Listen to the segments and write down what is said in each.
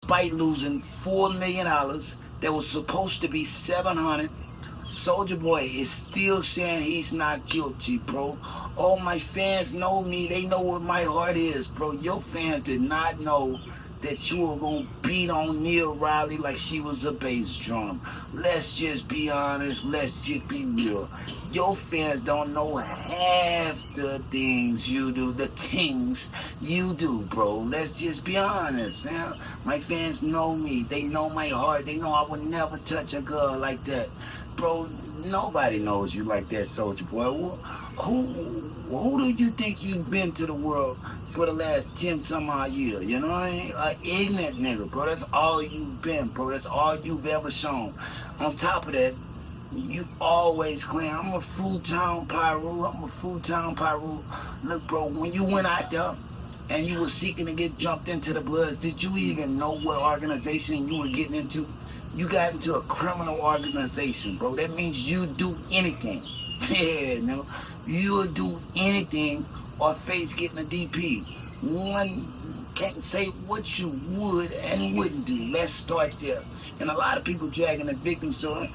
despite losing $4 million that was supposed to be 700. Soulja Boy is still saying he's not guilty, bro. All my fans know me. They know what my heart is, bro. Your fans did not know that you were going to beat on Neil Riley like she was a bass drum. Let's just be honest. Let's just be real. Your fans don't know half the things you do, the things you do, bro. Let's just be honest, man. My fans know me. They know my heart. They know I would never touch a girl like that. Bro, nobody knows you like that, Soulja Boy. Who do you think you've been to the world for the last 10 some odd years? You know what I mean? An ignorant nigga, bro. That's all you've been, bro. That's all you've ever shown. On top of that, you always claim, I'm a full-time Pyru. I'm a full-time Pyru. Look, bro, when you went out there and you were seeking to get jumped into the Bloods, did you even know what organization you were getting into? You got into a criminal organization, bro. That means you do anything. Yeah, no. You'll do anything or face getting a DP. One can't say what you would and wouldn't do. Let's start there. And a lot of people dragging the victim, so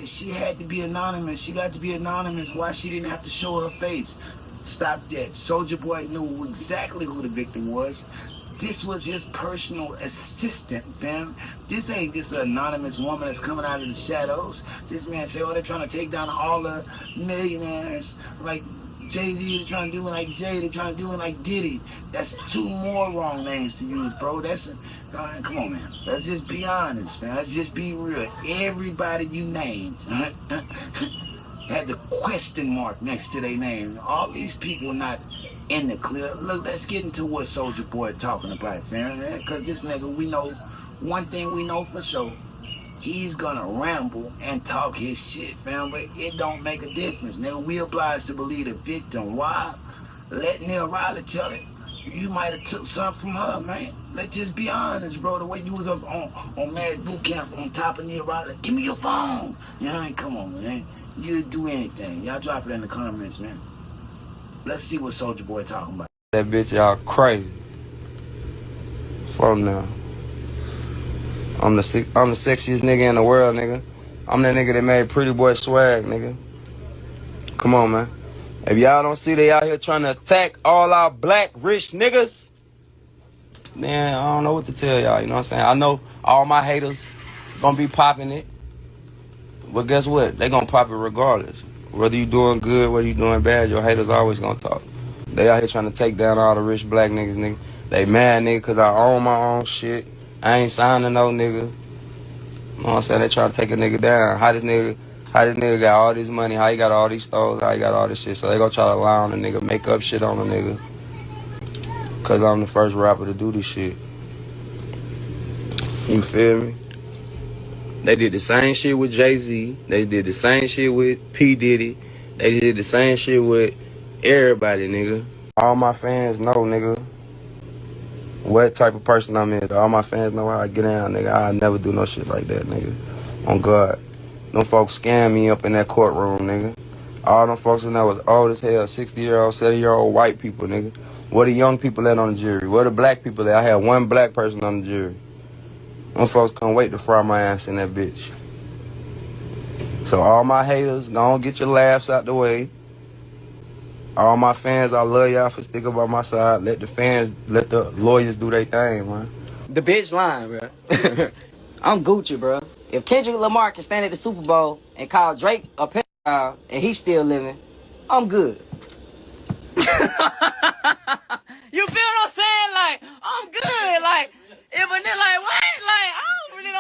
she had to be anonymous. She got to be anonymous. Why she didn't have to show her face? Stop that. Soulja Boy knew exactly who the victim was. This was his personal assistant, fam. This ain't just an anonymous woman that's coming out of the shadows. This man said, oh, they're trying to take down all the millionaires like Jay-Z, they're trying to do it like Jay, they're trying to do it like Diddy. That's two more wrong names to use, bro. Come on, man. Let's just be honest, man. Let's just be real. Everybody you named had the question mark next to their name. All these people not in the clear. Look, let's get into what Soulja Boy talking about, fam. Because this nigga, we know one thing we know for sure. He's gonna ramble and talk his shit, fam, but it don't make a difference. Nigga, we obliged to believe the victim. Why? Let Neil Riley tell it. You might have took something from her, man. Let's just be honest, bro. The way you was up on Mad Boot Camp on top of Neil Riley. Give me your phone. You know what I mean? Come on, man. You'd do anything. Y'all drop it in the comments, man. Let's see what Soulja Boy talking about. That bitch y'all crazy. From now. I'm the sexiest nigga in the world, nigga. I'm that nigga that made Pretty Boy swag, nigga. Come on, man. If y'all don't see they out here trying to attack all our black rich niggas, then I don't know what to tell y'all, you know what I'm saying? I know all my haters gonna be popping it. But guess what? They gonna pop it regardless. Whether you doing good, whether you doing bad, your haters always gonna talk. They out here trying to take down all the rich black niggas, nigga. They mad, nigga, cause I own my own shit. I ain't signing no nigga. You know what I'm saying? They trying to take a nigga down. How this nigga got all this money, how he got all these stores, how he got all this shit. So they gonna try to lie on the nigga, make up shit on the nigga. Cause I'm the first rapper to do this shit. You feel me? They did the same shit with Jay-Z. They did the same shit with P. Diddy. They did the same shit with everybody, nigga. All my fans know, nigga, what type of person I'm in. All my fans know how I get down, nigga. I never do no shit like that, nigga. On God. Them folks scam me up in that courtroom, nigga. All them folks in there was old as hell, 60-year-old, 70-year-old white people, nigga. Where the young people at on the jury? Where the black people at? I had one black person on the jury. Them folks can't wait to fry my ass in that bitch. So all my haters, go on get your laughs out the way. All my fans, I love y'all for sticking by my side. Let the lawyers do their thing, man. The bitch lying, bro. I'm Gucci, bro. If Kendrick Lamar can stand at the Super Bowl and call Drake a pedophile and he's still living, I'm good. You feel what I'm saying? Like, I'm good. Like, if a nigga like, what? Like, I don't really,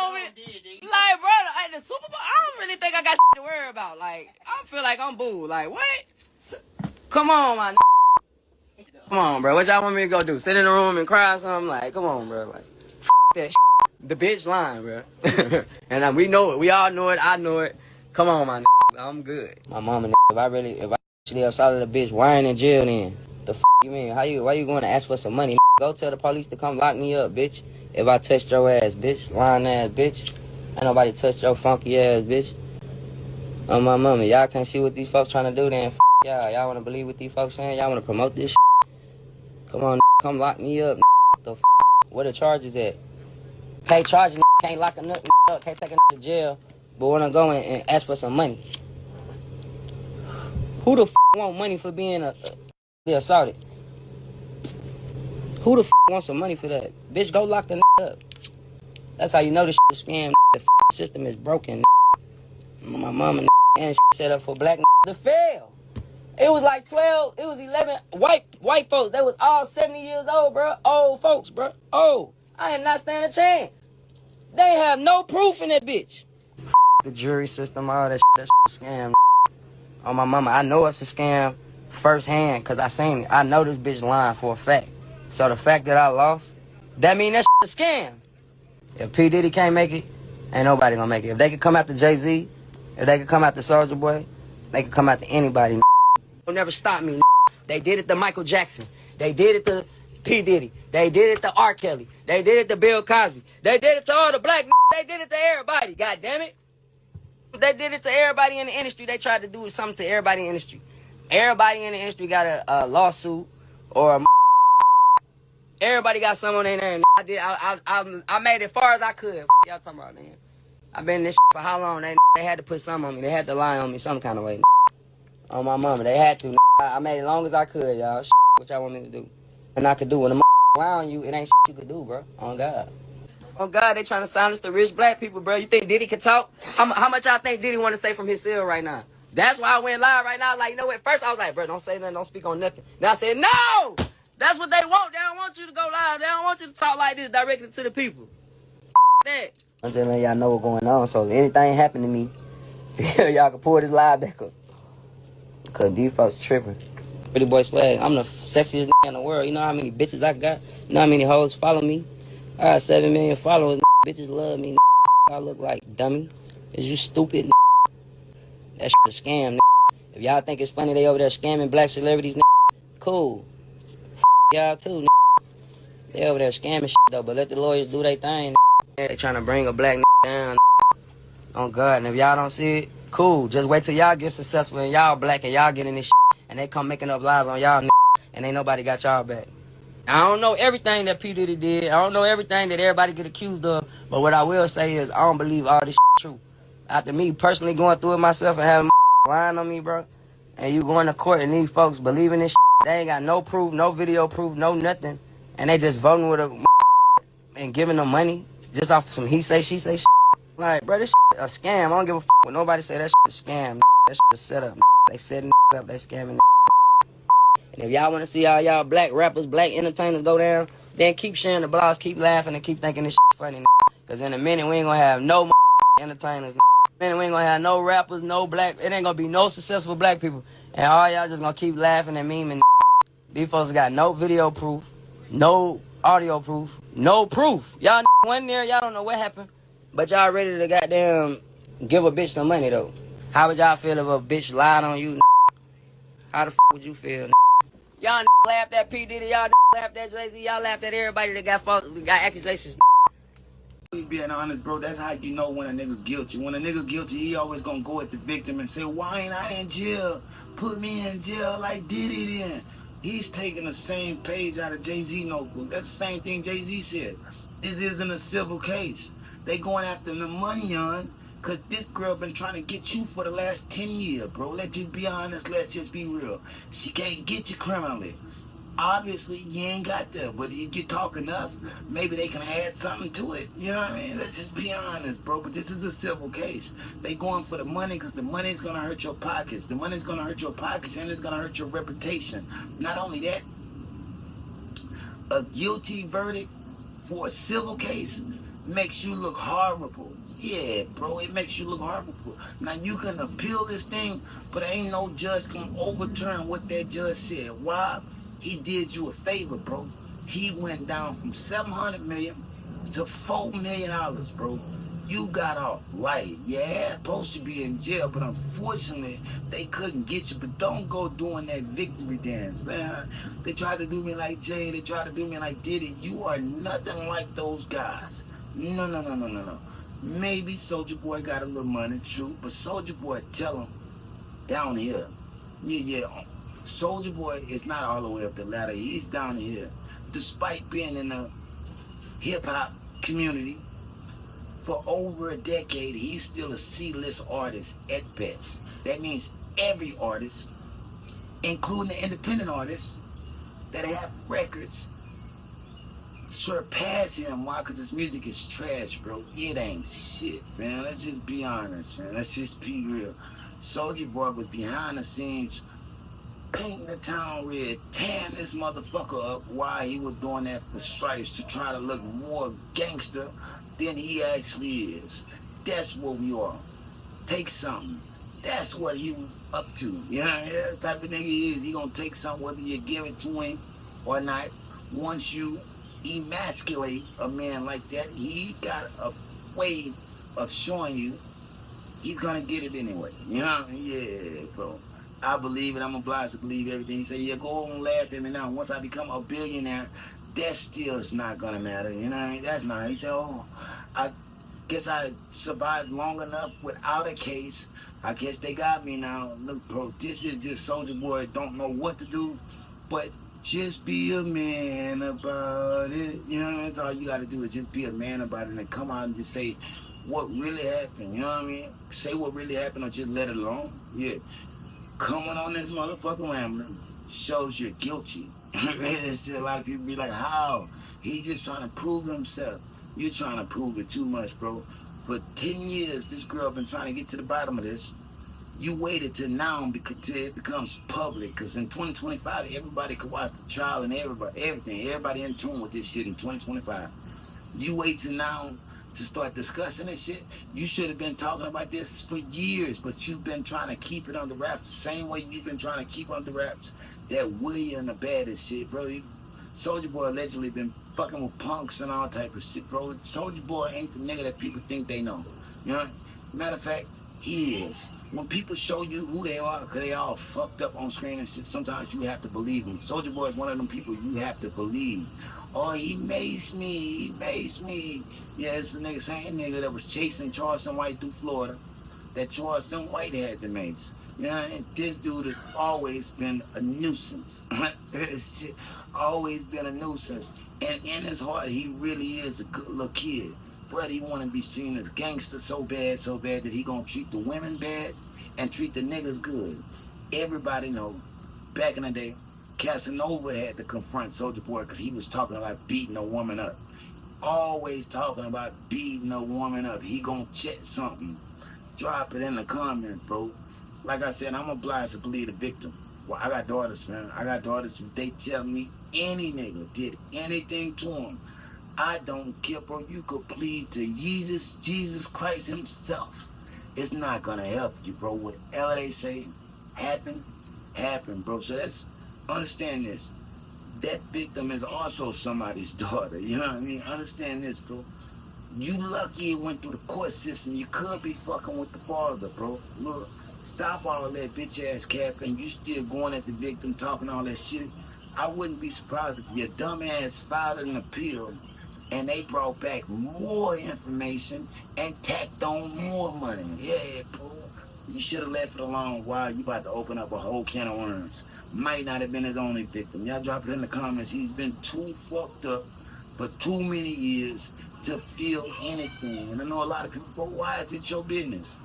like, bro, at the Super Bowl, I don't really think I got shit to worry about. Like, I feel like I'm boo. Like, what? Come on, my Come on, bro. What y'all want me to go do? Sit in the room and cry or something? Like, come on, bro. Like, that shit. The bitch lying, bro. And we know it. We all know it. I know it. Come on, my I'm good. My mama, if I actually assaulted a bitch, why ain't in jail then? The you mean? Why you going to ask for some money? Go tell the police to come lock me up, bitch. If I touched your ass, bitch. Lying ass, bitch. Ain't nobody touched your funky ass, bitch. On my mama, y'all can't see what these folks trying to do then. Y'all. Y'all want to believe what these folks saying? Y'all want to promote this shit? Come on, come lock me up. The where the charges at? Can't charge a nigga, can't lock a nigga up, can't take a nigga to jail, but wanna go in and ask for some money. Who the want money for being assaulted? Who the wants some money for that? Bitch, go lock the nigga up. That's how you know this shit is scam. The system is broken. My mama and set up for black to fail. It was like 12, it was 11 white folks. They was all 70 years old, bro. Old folks, bro. Oh, I did not stand a chance. They have no proof in that bitch. The jury system, all that shit is scam. On my mama, I know it's a scam firsthand because I seen it. I know this bitch lying for a fact. So the fact that I lost, that mean that shit is a scam. If P. Diddy can't make it, ain't nobody gonna make it. If they could come after Jay-Z, if they could come after Soulja Boy, they could come after anybody. They'll never stop me. They did it to Michael Jackson. They did it to P. Diddy. They did it to R. Kelly. They did it to Bill Cosby. They did it to all the black. They did it to everybody. God damn it. They did it to everybody in the industry. They tried to do something to everybody in the industry. Everybody in the industry got a lawsuit or a everybody got something on their name. I made it as far as I could. Y'all talking about, man. I've been in this for how long? They had to put something on me. They had to lie on me some kind of way. On my mama, they had to. I made it as long as I could, y'all. What y'all want me to do? And I could do. When a lie on you, it ain't you could do, bro. On God. On God, they trying to silence the rich black people, bro. You think Diddy can talk? How much y'all think Diddy want to say from his cell right now? That's why I went live right now. Like, you know what? First, I was like, bro, don't say nothing. Don't speak on nothing. Then I said, no! That's what they want. They don't want you to go live. They don't want you to talk like this directly to the people. That. I'm just letting y'all know what's going on. So if anything happened to me, y'all can pull this live back up. Because these folks tripping. Pretty boy swag. I'm the sexiest nigga in the world. You know how many bitches I got? You know how many hoes follow me? I got 7 million followers. Bitches love me. I look like dummy. Is you stupid? That shit a scam. If y'all think it's funny they over there scamming black celebrities, cool. Y'all too, they over there scamming shit though, but let the lawyers do their thing. They trying to bring a black down. On God, and if y'all don't see it, cool. Just wait till y'all get successful and y'all black and y'all get in this shit, and they come making up lies on y'all and ain't nobody got y'all back. I don't know everything that P. Diddy did. I don't know everything that everybody get accused of, but what I will say is I don't believe all this shit true. After me personally going through it myself and having lying on me, bro, and you going to court and these folks believing this shit, they ain't got no proof, no video proof, no nothing. And they just voting with a and giving them money just off some he say, she say shit. Like, bro, this shit a scam. I don't give a what nobody say. That shit a scam. That shit a setup. They setting up, they scamming. And if y'all want to see all y'all black rappers, black entertainers go down, then keep sharing the blogs, keep laughing, and keep thinking this shit funny. Because in a minute, we ain't going to have no entertainers. In a minute, we ain't going to have no rappers, no black. It ain't going to be no successful black people. And all y'all just going to keep laughing and memeing. These folks got no video proof, no audio proof, no proof. Y'all went there, y'all don't know what happened, but y'all ready to goddamn give a bitch some money though. How would y'all feel if a bitch lied on you? How the would you feel? Y'all laughed at P. Diddy, y'all laughed at Jay-Z, y'all laughed at everybody that got accusations. Being honest, bro, that's how you know when a nigga guilty. When a nigga guilty, he always gonna go at the victim and say, why ain't I in jail? Put me in jail like Diddy then. He's taking the same page out of Jay-Z notebook. That's the same thing Jay-Z said. This isn't a civil case. They going after the money on, because this girl been trying to get you for the last 10 years, bro. Let's just be honest. Let's just be real. She can't get you criminally. Obviously, you ain't got that, but if you talk enough, maybe they can add something to it. You know what I mean? Let's just be honest, bro. But this is a civil case. They going for the money because the money's going to hurt your pockets. The money's going to hurt your pockets, and it's going to hurt your reputation. Not only that, a guilty verdict for a civil case makes you look horrible. Yeah, bro, it makes you look horrible. Now, you can appeal this thing, but ain't no judge can overturn what that judge said. Why? He did you a favor, bro. He went down from $700 million to $4 million, bro. You got off light. Yeah, supposed to be in jail, but unfortunately, they couldn't get you. But don't go doing that victory dance. They tried to do me like Jay. They tried to do me like Diddy. You are nothing like those guys. No. Maybe Soulja Boy got a little money, true, but Soulja Boy, tell him, down here. Yeah. Soulja Boy is not all the way up the ladder. He's down here. Despite being in the hip-hop community, For over a decade, he's still a C-list artist at best. That means every artist, including the independent artists that have records, surpass him. Why? Because his music is trash, bro. It ain't shit, man. Let's just be honest, man. Let's just be real. Soulja Boy was behind the scenes painting the town red, tearing this motherfucker up while he was doing that for Stripes to try to look more gangster than he actually is. That's what we are. Take something. That's what he was up to. You know, that type of nigga he is. He gonna take something whether you give it to him or not. Once you emasculate a man like that, he got a way of showing you he's gonna get it anyway. You know? Yeah, bro. I believe it. I'm obliged to believe everything. He said, yeah, go on and laugh at me now. Once I become a billionaire, that still is not gonna matter. You know, that's not. He said, oh, I guess I survived long enough without a case. I guess they got me now. Look, bro, this is just Soulja Boy don't know what to do, but just be a man about it. You know, that's all you gotta do is just be a man about it and come out and just say what really happened. You know what I mean? Say what really happened or just let it alone. Yeah. Coming on this motherfucking rambling shows you're guilty. A lot of people be like, how? He's just trying to prove himself. You're trying to prove it too much, bro. For 10 years, this girl been trying to get to the bottom of this. You waited till now till it becomes public, because in 2025, everybody could watch the trial and everybody in tune with this shit in 2025. You wait till now to start discussing this shit. You should have been talking about this for years, but you've been trying to keep it under wraps the same way you've been trying to keep under wraps that William the baddest shit, bro. Soulja Boy allegedly been fucking with punks and all type of shit, bro. Soulja Boy ain't the nigga that people think they know. You know? Matter of fact, he is. When people show you who they are, because they all fucked up on screen and shit, sometimes you have to believe them. Soulja Boy is one of them people you have to believe. Oh, he mazed me. Yeah, it's the same nigga that was chasing Charleston White through Florida, that Charleston White had the mace. You know, and this dude has always been a nuisance. Always been a nuisance. And in his heart, he really is a good little kid. But he want to be seen as gangster so bad that he gonna treat the women bad and treat the niggas good. Everybody know, back in the day, Casanova had to confront Soulja Boy because he was talking about beating a woman up. Always talking about beating a woman up. He gonna check something. Drop it in the comments, bro. Like I said, I'm obliged to believe the victim. Well, I got daughters, man. I got daughters. If they tell me any nigga did anything to him, I don't care, bro. You could plead to Jesus Christ himself. It's not gonna help you, bro. Whatever they say, happen, bro. So let's understand this. That victim is also somebody's daughter. You know what I mean? Understand this, bro. You lucky it went through the court system. You could be fucking with the father, bro. Look, stop all that bitch ass capping. You still going at the victim, talking all that shit. I wouldn't be surprised if your dumb ass filed an appeal and they brought back more information and tacked on more money. Yeah, bro. You should have left it alone while you about to open up a whole can of worms. Might not have been his only victim. Y'all drop it in the comments. He's been too fucked up for too many years to feel anything. And I know a lot of people go, why is it your business?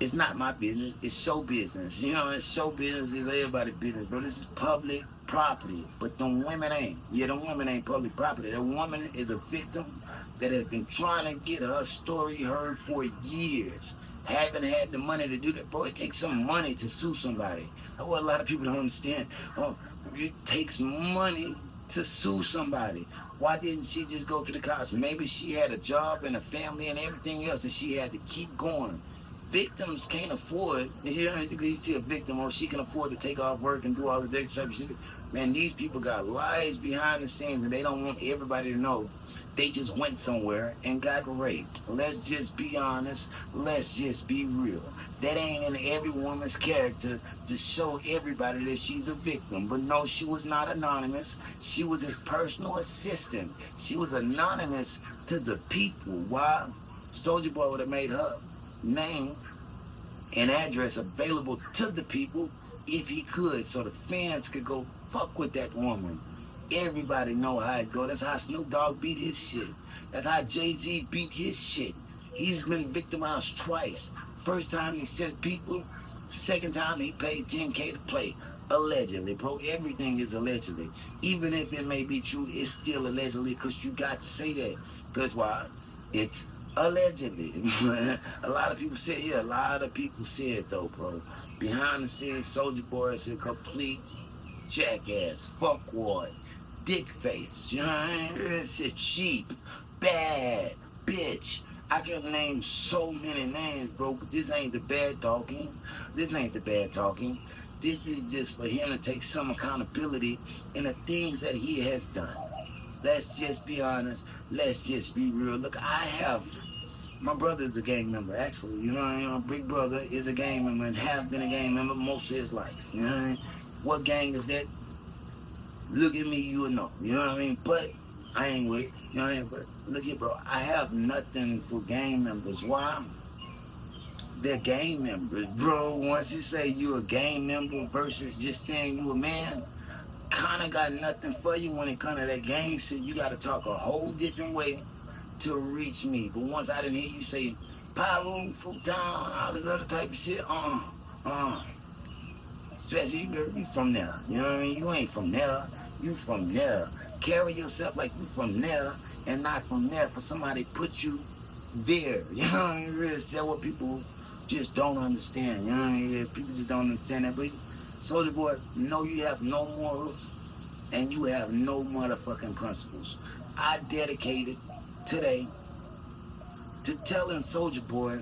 It's not my business. It's show business. You know, it's show business. It's everybody's business, bro. This is public property. But them women ain't. Yeah, them women ain't public property. That woman is a victim that has been trying to get her story heard for years. Haven't had the money to do that. Bro, it takes some money to sue somebody. That's what a lot of people don't understand. Oh, it takes money to sue somebody. Why didn't she just go to the cops? Maybe she had a job and a family and everything else that she had to keep going. Victims can't afford, you know, he's still a victim, or she can afford to take off work and do all the extra type of shit. Man, these people got lives behind the scenes and they don't want everybody to know. They just went somewhere and got raped. Let's just be honest. Let's just be real. That ain't in every woman's character to show everybody that she's a victim. But no, she was not anonymous. She was his personal assistant. She was anonymous to the people. Why? Soulja Boy would have made her name and address available to the people if he could, so the fans could go fuck with that woman. Everybody know how it go. That's how Snoop Dogg beat his shit. That's how Jay-Z beat his shit. He's been victimized twice. First time he sent people. Second time he paid $10K to play. Allegedly, bro. Everything is allegedly. Even if it may be true, it's still allegedly because you got to say that. Because why? It's allegedly. A lot of people say, yeah, a lot of people say it though, bro. Behind the scenes, Soulja Boy is a complete jackass, fuckwad, dick face, you know what I mean? It's a cheap, bad bitch. I can name so many names, bro, but this ain't the bad talking. This ain't the bad talking. This is just for him to take some accountability in the things that he has done. Let's just be honest. Let's just be real. Look, my brother is a gang member, actually. You know what I mean? My big brother is a gang member and have been a gang member most of his life. You know what I mean? What gang is that? Look at me, you will know. You know what I mean? But I ain't with it. You know what I mean? But look here, bro. I have nothing for gang members. Why? They're gang members, bro. Once you say you a gang member versus just saying you a man, kind of got nothing for you when it comes to that gang shit. You got to talk a whole different way to reach me. But once I didn't hear you say Pyro, Fruit Town, all this other type of shit, especially you from there. You know what I mean? You ain't from there. You from there. Carry yourself like you from there and not from there for somebody to put you there. You know what I mean? Really, that's what people just don't understand. You know what I mean? People just don't understand that. But Soulja Boy, no, you have no morals and you have no motherfucking principles. I dedicated today to telling Soulja Boy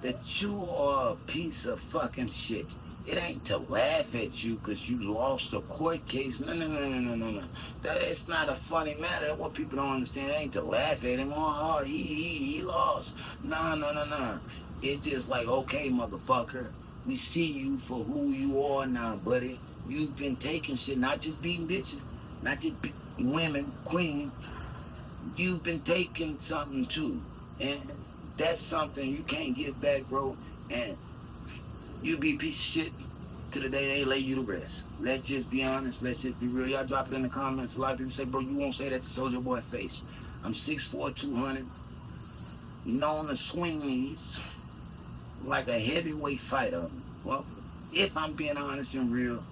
that you are a piece of fucking shit. It ain't to laugh at you because you lost a court case. No. It's not a funny matter. That's what people don't understand. It ain't to laugh at him. Oh, he lost. No. It's just like, okay, motherfucker, we see you for who you are now, buddy. You've been taking shit, not just beating bitches, not just women, queen. You've been taking something too. And that's something you can't give back, bro. And you be a piece of shit to the day they lay you to rest. Let's just be honest. Let's just be real. Y'all drop it in the comments. A lot of people say, bro, you won't say that to Soulja Boy face. I'm 6'4", 200, known to swing knees like a heavyweight fighter. Well, if I'm being honest and real,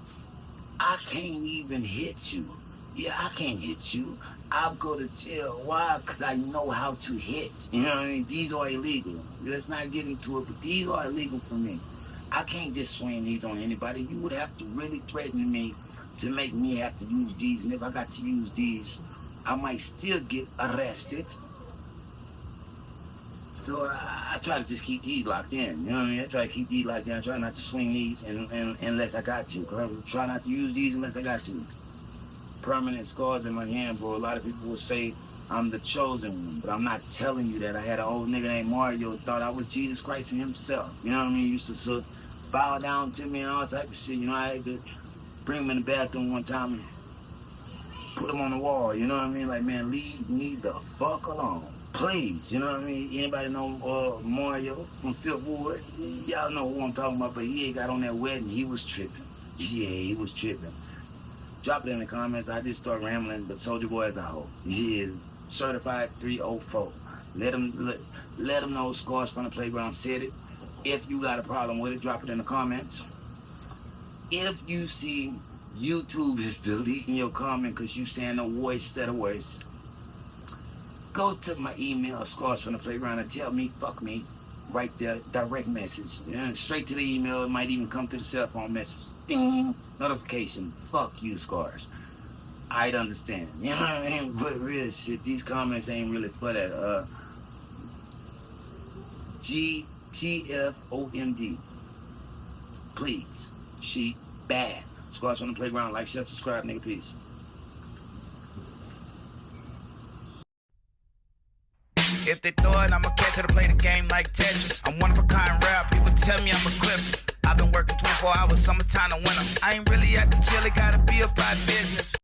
I can't even hit you. Yeah, I can't hit you. I'll go to jail. Why? Because I know how to hit. You know what I mean? These are illegal. Let's not get into it, but these are illegal for me. I can't just swing these on anybody. You would have to really threaten me to make me have to use these. And if I got to use these, I might still get arrested. So I try to just keep these locked in. You know what I mean? I try to keep these locked in. I try not to swing these unless I got to. I try not to use these unless I got to. Permanent scars in my hand, bro. A lot of people will say I'm the chosen one, but I'm not telling you that. I had an old nigga named Mario thought I was Jesus Christ himself. You know what I mean? He used to bow down to me and all type of shit. You know, I had to bring him in the bathroom one time and put him on the wall. You know what I mean? Like, man, leave me the fuck alone. Please, you know what I mean? Anybody know Mario from Fifth Ward? Y'all know who I'm talking about, but he ain't got on that wedding. He was tripping. Yeah, he was tripping. Drop it in the comments. I just start rambling, but Soulja Boy as a whole. He is certified 304. Let him know Scars from the Playground said it. If you got a problem with it, drop it in the comments. If you see YouTube is deleting your comment because you saying a voice instead of words, go to my email, Scars from the Playground, and tell me, fuck me, right there, direct message. Straight to the email. It might even come to the cell phone message. Ding, notification. Fuck you, Scars. I'd understand. You know what I mean? But real shit, these comments ain't really for that. GTFOMD. Please. She bad. Scars from the Playground. Like, share, subscribe, nigga. Peace. If they throw it, I'ma catch it or play the game like Tetris. I'm one of a kind rap, people tell me I'm a clip. I've been working 24 hours, summertime to winter. I ain't really at the chill, it gotta be about business.